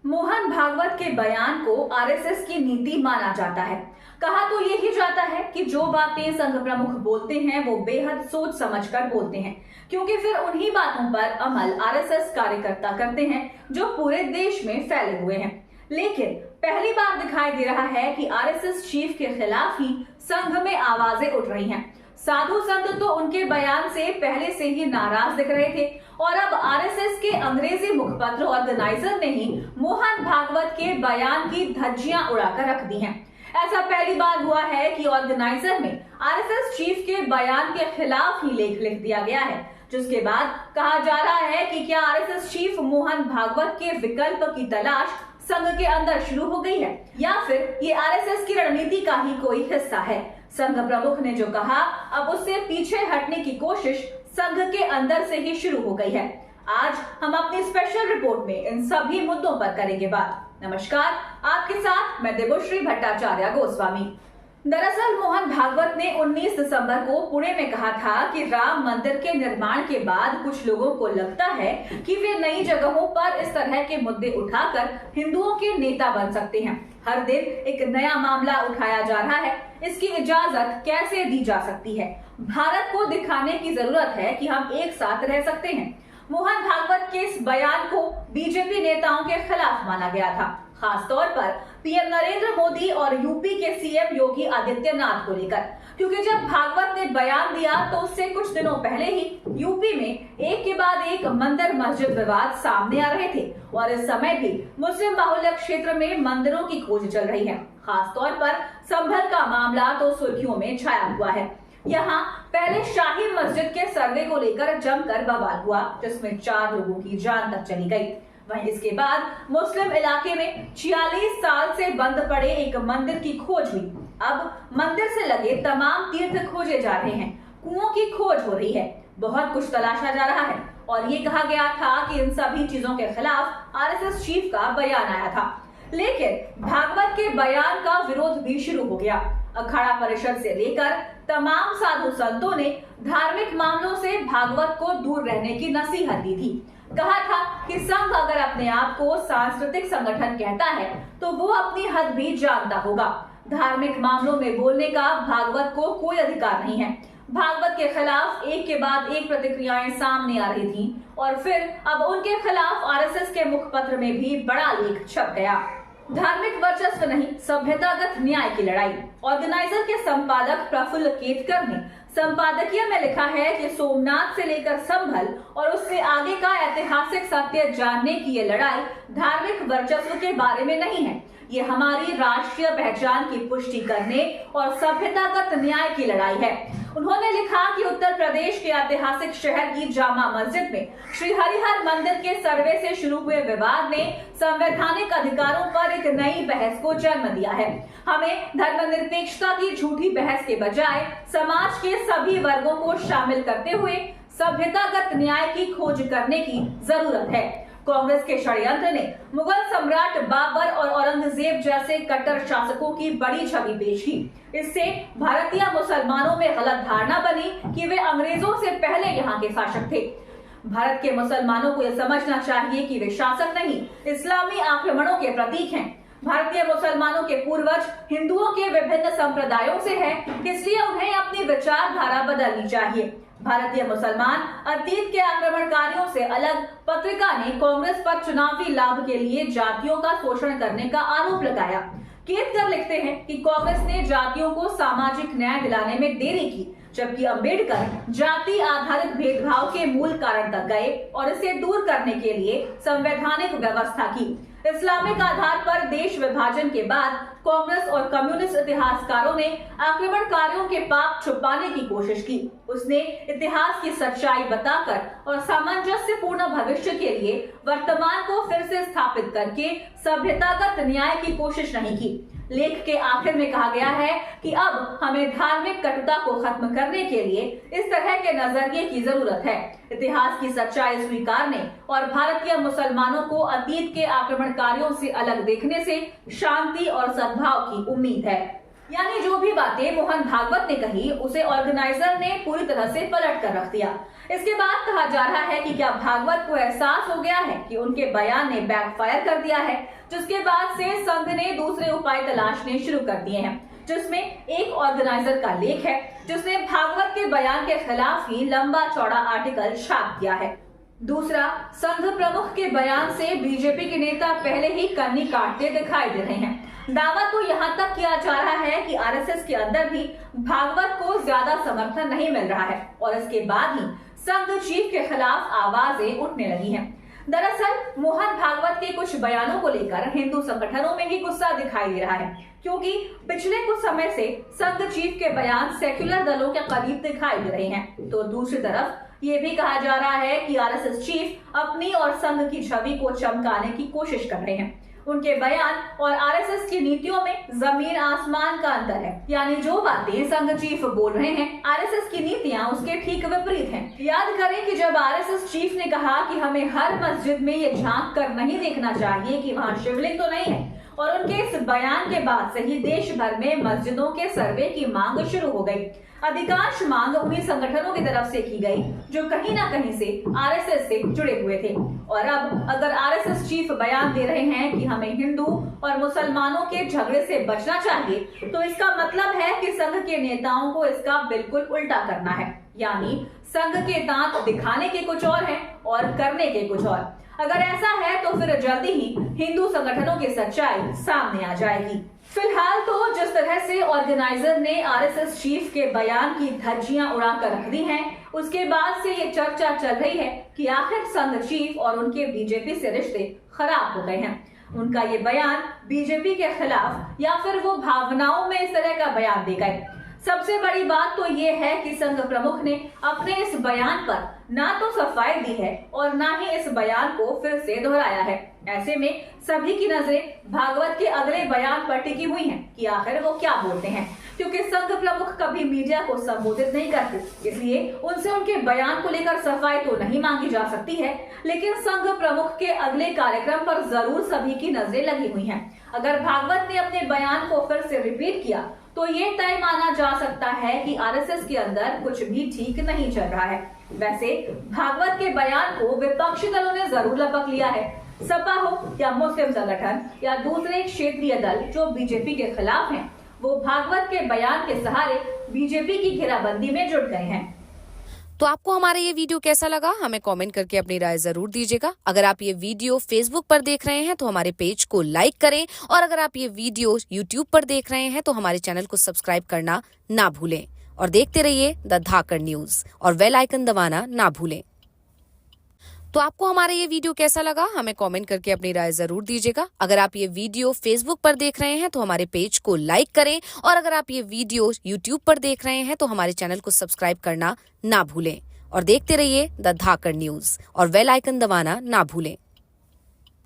मोहन भागवत के बयान को आरएसएस की नीति माना जाता है। कहा तो यही जाता है कि जो बातें संघ प्रमुख बोलते हैं वो बेहद सोच समझकर बोलते हैं, क्योंकि फिर उन्हीं बातों पर अमल आरएसएस कार्यकर्ता करते हैं जो पूरे देश में फैले हुए हैं। लेकिन पहली बार दिखाई दे रहा है कि आरएसएस चीफ के खिलाफ ही संघ में आवाजें उठ रही हैं। साधु संत तो उनके बयान से पहले से ही नाराज दिख रहे थे और अब आरएसएस के अंग्रेजी मुखपत्र ऑर्गेनाइजर ने ही मोहन भागवत के बयान की धज्जियां उड़ाकर रख दी हैं। ऐसा पहली बार हुआ है कि ऑर्गेनाइजर में आरएसएस चीफ के बयान के खिलाफ ही लेख लिख दिया गया है, जिसके बाद कहा जा रहा है कि क्या आरएसएस चीफ मोहन भागवत के विकल्प की तलाश संघ के अंदर शुरू हो गई है या फिर ये आरएसएस की रणनीति का ही कोई हिस्सा है। संघ प्रमुख ने जो कहा, अब उससे पीछे हटने की कोशिश संघ के अंदर से ही शुरू हो गई है। आज हम अपनी स्पेशल रिपोर्ट में इन सभी मुद्दों पर करेंगे बात। नमस्कार, आपके साथ मैं देवश्री भट्टाचार्य गोस्वामी। दरअसल मोहन भागवत ने 19 दिसंबर को पुणे में कहा था कि राम मंदिर के निर्माण के बाद कुछ लोगों को लगता है कि वे नई जगहों पर इस तरह के मुद्दे उठाकर हिंदुओं के नेता बन सकते हैं। हर दिन एक नया मामला उठाया जा रहा है, इसकी इजाजत कैसे दी जा सकती है? भारत को दिखाने की जरूरत है कि हम एक साथ रह सकते हैं। मोहन भागवत के इस बयान को बीजेपी नेताओं के खिलाफ माना गया था, खास तौर पर पीएम नरेंद्र मोदी और यूपी के सीएम योगी आदित्यनाथ को लेकर, क्योंकि जब भागवत ने बयान दिया तो उससे कुछ दिनों पहले ही यूपी में एक के बाद एक मंदिर मस्जिद विवाद सामने आ रहे थे और इस समय भी मुस्लिम बाहुल्य क्षेत्र में मंदिरों की खोज चल रही है। खास तौर पर संभल का मामला तो सुर्खियों में छाया हुआ है। यहाँ पहले शाही मस्जिद के सर्वे को लेकर जमकर बवाल हुआ, जिसमें 4 लोगों की जान तक चली गई। वहीं इसके बाद मुस्लिम इलाके में 46 साल से बंद पड़े एक मंदिर की खोज हुई। अब मंदिर से लगे तमाम तीर्थ खोजे जा रहे हैं, कुओं की खोज हो रही है, बहुत कुछ तलाशा जा रहा है और ये कहा गया था कि इन सभी चीजों के खिलाफ आरएसएस चीफ का बयान आया था। लेकिन भागवत के बयान का विरोध भी शुरू हो गया। अखाड़ा परिषद से लेकर तमाम साधु संतों ने धार्मिक मामलों से भागवत को दूर रहने की नसीहत दी थी। कहा था कि संघ अगर अपने आप को सांस्कृतिक संगठन कहता है तो वो अपनी हद भी जानता होगा। धार्मिक मामलों में बोलने का भागवत को कोई अधिकार नहीं है। भागवत के खिलाफ एक के बाद एक प्रतिक्रियाएं सामने आ रही थी और फिर अब उनके खिलाफ आरएसएस के मुखपत्र में भी बड़ा लेख छप गया। धार्मिक वर्चस्व नहीं, सभ्यतागत न्याय की लड़ाई। ऑर्गेनाइजर के संपादक प्रफुल्ल केतकर ने संपादकीय में लिखा है कि सोमनाथ से लेकर संभल और उससे आगे का ऐतिहासिक सत्य जानने की ये लड़ाई धार्मिक वर्चस्व के बारे में नहीं है, ये हमारी राष्ट्रीय पहचान की पुष्टि करने और सभ्यतागत न्याय की लड़ाई है। उन्होंने लिखा कि उत्तर प्रदेश के ऐतिहासिक शहर की जामा मस्जिद में श्री हरिहर मंदिर के सर्वे से शुरू हुए विवाद ने संवैधानिक अधिकारों पर एक नई बहस को जन्म दिया है। हमें धर्मनिरपेक्षता की झूठी बहस के बजाय समाज के सभी वर्गों को शामिल करते हुए सभ्यतागत न्याय की खोज करने की जरूरत है। कांग्रेस के षड्यंत्र ने मुगल सम्राट बाबर और औरंगजेब जैसे कट्टर शासकों की बड़ी छवि पेश की। इससे भारतीय मुसलमानों में गलत धारणा बनी कि वे अंग्रेजों से पहले यहाँ के शासक थे। भारत के मुसलमानों को यह समझना चाहिए कि वे शासक नहीं, इस्लामी आक्रमणों के प्रतीक हैं। भारतीय मुसलमानों के पूर्वज हिंदुओं के विभिन्न संप्रदायों से है, इसलिए उन्हें अपनी विचारधारा बदलनी चाहिए। भारतीय मुसलमान अतीत के आक्रमणकारियों से अलग। पत्रिका ने कांग्रेस पर चुनावी लाभ के लिए जातियों का शोषण करने का आरोप लगाया। केतकर लिखते हैं कि कांग्रेस ने जातियों को सामाजिक न्याय दिलाने में देरी की, जबकि अंबेडकर जाति आधारित भेदभाव के मूल कारण तक गए और इसे दूर करने के लिए संवैधानिक व्यवस्था की। इस्लामिक आधार पर देश विभाजन के बाद कांग्रेस और कम्युनिस्ट इतिहासकारों ने आक्रमणकारियों के पाप छुपाने की कोशिश की। उसने इतिहास की सच्चाई बताकर और सामंजस्यपूर्ण भविष्य के लिए वर्तमान को फिर से स्थापित करके सभ्यतागत न्याय की कोशिश नहीं की। लेख के आखिर में कहा गया है कि अब हमें धार्मिक कटुता को खत्म करने के लिए इस तरह के नजरिए की जरूरत है। इतिहास की सच्चाई स्वीकारने और भारतीय मुसलमानों को अतीत के आक्रमणकारियों से अलग देखने से शांति और सद्भाव की उम्मीद है। यानी जो भी बातें मोहन भागवत ने कही उसे ऑर्गेनाइजर ने पूरी तरह से पलट कर रख दिया। इसके बाद कहा जा रहा है कि क्या भागवत को एहसास हो गया है कि उनके बयान ने बैकफायर कर दिया है, जिसके बाद से संघ ने दूसरे उपाय तलाशने शुरू कर दिए हैं, जिसमें एक ऑर्गेनाइजर का लेख है जिसने भागवत के बयान के खिलाफ ही लंबा चौड़ा आर्टिकल छाप दिया है। दूसरा, संघ प्रमुख के बयान से बीजेपी के नेता पहले ही कन्नी काटते दिखाई दे रहे हैं। दावा तो यहाँ तक किया जा रहा है कि आरएसएस के अंदर भी भागवत को ज्यादा समर्थन नहीं मिल रहा है और इसके बाद ही संघ चीफ के खिलाफ आवाजें उठने लगी हैं। दरअसल मोहन भागवत के कुछ बयानों को लेकर हिंदू संगठनों में ही गुस्सा दिखाई दे रहा है, क्योंकि पिछले कुछ समय से संघ चीफ के बयान सेक्युलर दलों के करीब दिखाई दे रहे हैं। तो दूसरी तरफ ये भी कहा जा रहा है कि आरएसएस चीफ अपनी और संघ की छवि को चमकाने की कोशिश कर रहे हैं। उनके बयान और आरएसएस की नीतियों में जमीन आसमान का अंतर है। यानी जो बातें संघ चीफ बोल रहे हैं, आरएसएस की नीतियां उसके ठीक विपरीत हैं। याद करें कि जब आरएसएस चीफ ने कहा कि हमें हर मस्जिद में ये झांक कर नहीं देखना चाहिए कि वहाँ शिवलिंग तो नहीं है, और उनके इस बयान के बाद से ही देश भर में मस्जिदों के सर्वे की मांग शुरू हो गई। अधिकांश मांग उन्हीं संगठनों की तरफ से की गई जो कहीं ना कहीं से आरएसएस से जुड़े हुए थे। और अब अगर आरएसएस चीफ बयान दे रहे हैं कि हमें हिंदू और मुसलमानों के झगड़े से बचना चाहिए, तो इसका मतलब है कि संघ के नेताओं को इसका बिल्कुल उल्टा करना है। यानी संघ के दांत दिखाने के कुछ और हैं और करने के कुछ और। अगर ऐसा है तो फिर जल्दी ही हिंदू संगठनों की सच्चाई सामने आ जाएगी। फिलहाल तो जिस तरह से ऑर्गेनाइजर ने आरएसएस चीफ के बयान की धज्जियां उड़ाकर रख दी हैं, उसके बाद से ये चर्चा चल रही है कि आखिर संघ चीफ और उनके बीजेपी से रिश्ते खराब हो गए हैं। उनका ये बयान बीजेपी के खिलाफ या फिर वो भावनाओं में इस तरह का बयान दे गए। सबसे बड़ी बात तो ये है कि संघ प्रमुख ने अपने इस बयान पर ना तो सफाई दी है और ना ही इस बयान को फिर से दोहराया है। ऐसे में सभी की नजरें भागवत के अगले बयान पर टिकी हुई हैं कि आखिर वो क्या बोलते हैं, क्योंकि संघ प्रमुख कभी मीडिया को संबोधित नहीं करते, इसलिए उनसे उनके बयान को लेकर सफाई तो नहीं मांगी जा सकती है। लेकिन संघ प्रमुख के अगले कार्यक्रम पर जरूर सभी की नजरें लगी हुई हैं। अगर भागवत ने अपने बयान को फिर से रिपीट किया तो ये तय माना जा सकता है कि आरएसएस के अंदर कुछ भी ठीक नहीं चल रहा है। वैसे भागवत के बयान को विपक्षी दलों ने जरूर लपक लिया है। सपा हो या मुस्लिम संगठन या दूसरे क्षेत्रीय दल जो बीजेपी के खिलाफ हैं, वो भागवत के बयान के सहारे बीजेपी की घेराबंदी में जुट गए हैं। तो आपको हमारा ये वीडियो कैसा लगा, हमें कमेंट करके अपनी राय जरूर दीजिएगा। अगर आप ये वीडियो फेसबुक पर देख रहे हैं तो हमारे पेज को लाइक करें, और अगर आप ये वीडियो यूट्यूब पर देख रहे हैं तो हमारे चैनल को सब्सक्राइब करना ना भूलें। और देखते रहिए द धाकड़ न्यूज और बेल आइकन दबाना ना भूलें। तो आपको हमारा ये वीडियो कैसा लगा, हमें कमेंट करके अपनी राय जरूर दीजिएगा। अगर आप ये वीडियो फेसबुक पर देख रहे हैं तो हमारे पेज को लाइक करें, और अगर आप ये वीडियो यूट्यूब पर देख रहे हैं तो हमारे चैनल को सब्सक्राइब करना ना भूलें। और देखते रहिए द धाकड़ न्यूज और बेल आइकन दबाना ना भूलें।